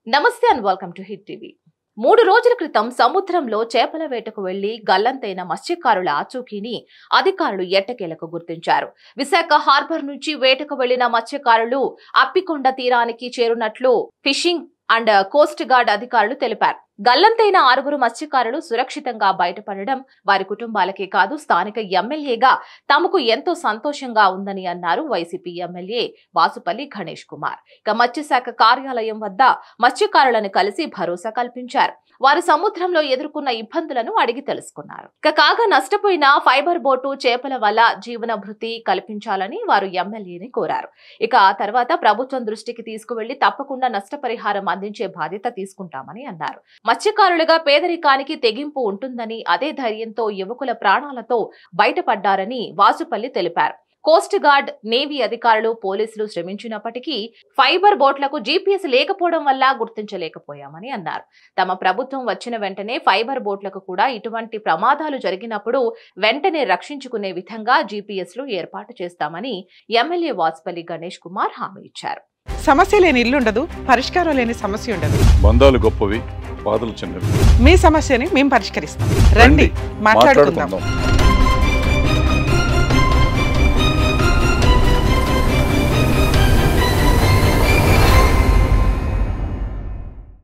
నమస్తే and welcome to hit TV. 3 రోజుల క్రితం సముద్రంలో చేపల వేటకు వెళ్లి గల్లంతైన మత్స్యకారుల ఆచూకీని అధికారులు ఎట్టకేలకు గుర్తించారు. విశాఖ హార్బర్ నుంచి వేటకు వెళ్లిన మత్స్యకారులు అప్పికొండ తీరానికి చేరున్నట్లు ఫిషింగ్ అండ్ కోస్ట్ గార్డ్ అధికారులు తెలిపారు. గల్లంతైన 6 మత్స్యకారులు సురక్షితంగా బయటపడడం వారి కుటుంబాలకే కాదు స్థానిక ఎమ్మెల్యేగా తమకు ఎంతో సంతోషంగా ఉందని అన్నారు వైసీపీ ఎమ్మెల్యే వాసుపల్లి గణేష్ కుమార్. ఇక మత్స్యశాఖ కార్యాలయం వద్ద మత్స్యకారులను కలిసి భరోసా కల్పించారు. వారు సముద్రంలో ఎదుర్కొన్న ఇబ్బందులను అడిగి తెలుసుకున్నారు. కాగా నష్టపోయిన ఫైబర్ బోటు చేపల వల్ల జీవన భృతి కల్పించాలని వారు ఎమ్మెల్యేని కోరారు. ఇక ఆ తర్వాత ప్రభుత్వం దృష్టికి తీసుకువెళ్లి తప్పకుండా నష్టపరిహారం అందించే బాధ్యత తీసుకుంటామని అన్నారు. మత్స్యకారులుగా పేదరికానికి తెగింపు ఉంటుందని, అదే ధైర్యంతో యువకుల ప్రాణాలతో బయటపడ్డారని వాసుపల్లి తెలిపారు. కోస్ట్ గార్డ్, నేవీ అధికారులు, పోలీసులు శ్రమించినప్పటికీ ఫైబర్ బోట్లకు జీపీఎస్ లేకపోవడం వల్ల గుర్తించలేకపోయామని అన్నారు. తమ ప్రభుత్వం వచ్చిన వెంటనే ఫైబర్ బోట్లకు కూడా ఇటువంటి ప్రమాదాలు జరిగినప్పుడు వెంటనే రక్షించుకునే విధంగా జీపీఎస్లు ఏర్పాటు చేస్తామని ఎమ్మెల్యే వాసుపల్లి గణేష్ కుమార్ హామీ ఇచ్చారు. సమస్య లేని ఇల్లు ఉండదు, పరిష్కారం లేని సమస్య ఉండదు. బంధాలు గొప్పవి, బాధలు చిన్నవి. మీ సమస్యని మేము పరిష్కరిస్తాం. రండి మాట్లాడుకుందాం.